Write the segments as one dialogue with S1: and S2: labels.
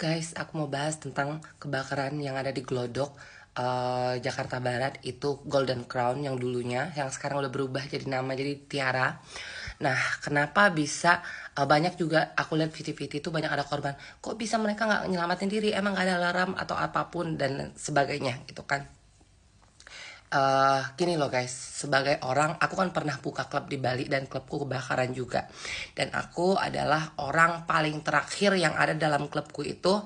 S1: Guys, aku mau bahas tentang kebakaran yang ada di Glodok, Jakarta Barat. Itu Golden Crown yang dulunya, yang sekarang udah berubah jadi nama jadi Tiara. Nah, kenapa bisa banyak juga aku lihat VT-VT itu banyak ada korban. Kok bisa mereka nggak nyelamatin diri? Emang gak ada alarm atau apapun dan sebagainya gitu kan? Gini loh guys, sebagai orang, aku kan pernah buka klub di Bali dan klubku kebakaran juga. Dan aku adalah orang paling terakhir yang ada dalam klubku itu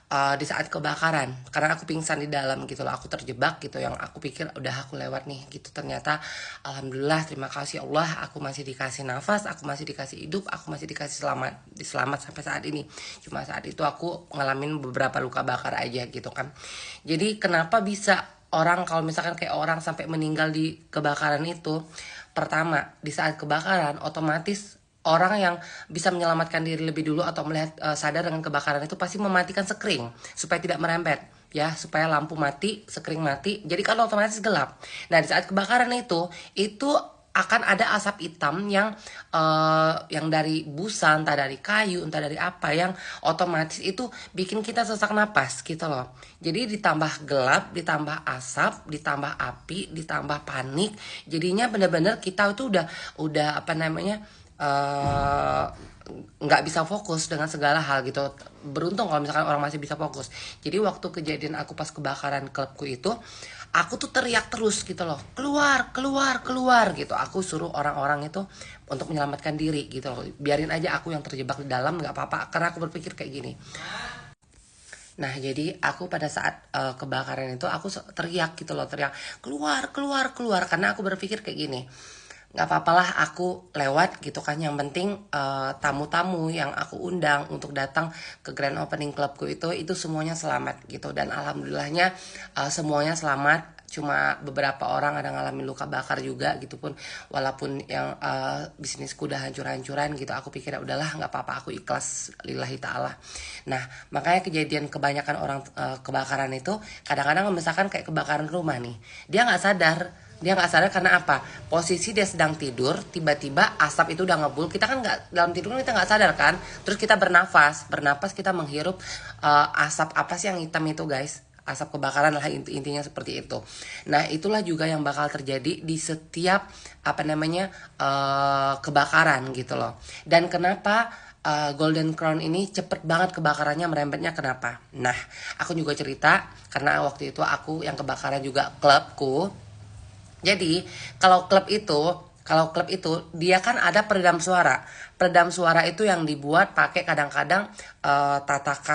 S1: di saat kebakaran. Karena aku pingsan di dalam gitu loh, aku terjebak gitu. Yang aku pikir udah aku lewat nih gitu. Ternyata alhamdulillah, terima kasih Allah, aku masih dikasih nafas, aku masih dikasih hidup, aku masih dikasih selamat sampai saat ini. Cuma saat itu aku ngalamin beberapa luka bakar aja gitu kan. Jadi kenapa bisa orang kalau misalkan kayak orang sampai meninggal di kebakaran itu, pertama di saat kebakaran otomatis orang yang bisa menyelamatkan diri lebih dulu atau melihat sadar dengan kebakaran itu pasti mematikan sekring supaya tidak merembet ya, supaya lampu mati, sekring mati, jadi kan otomatis gelap. Nah di saat kebakaran itu akan ada asap hitam yang dari busa, entah dari kayu, entah dari apa, yang otomatis itu bikin kita sesak napas gitu loh. Jadi ditambah gelap, ditambah asap, ditambah api, ditambah panik, jadinya bener-bener kita itu udah apa namanya, nggak bisa fokus dengan segala hal gitu. Beruntung kalau misalkan orang masih bisa fokus. Jadi waktu kejadian aku pas kebakaran klubku itu, aku tuh teriak terus gitu loh, keluar keluar keluar gitu. Aku suruh orang-orang itu untuk menyelamatkan diri gitu loh, biarin aja aku yang terjebak di dalam, nggak apa-apa, karena aku berpikir kayak gini. Nah jadi aku pada saat kebakaran itu aku teriak gitu loh, teriak keluar keluar keluar, karena aku berpikir kayak gini, nggak apa-apalah aku lewat gitu kan, yang penting tamu-tamu yang aku undang untuk datang ke grand opening clubku itu semuanya selamat gitu. Dan alhamdulillahnya semuanya selamat, cuma beberapa orang ada ngalamin luka bakar juga gitu. Pun walaupun yang bisnisku udah hancur-hancuran gitu, aku pikir ya udahlah nggak apa-apa, aku ikhlas lillahi ta'ala. Nah makanya kejadian kebanyakan orang kebakaran itu kadang-kadang misalkan kayak kebakaran rumah nih, dia nggak sadar karena apa? Posisi dia sedang tidur, tiba-tiba asap itu udah ngebul. Kita kan nggak, dalam tidur kan kita nggak sadar kan. Terus kita bernafas kita menghirup asap apa sih yang hitam itu guys? Asap kebakaran lah, intinya seperti itu. Nah itulah juga yang bakal terjadi di setiap apa namanya kebakaran gitu loh. Dan kenapa Golden Crown ini cepet banget kebakarannya merembetnya, kenapa? Nah aku juga cerita karena waktu itu aku yang kebakaran juga klubku. Jadi kalau klub itu dia kan ada peredam suara. Peredam suara itu yang dibuat pakai kadang-kadang tatakan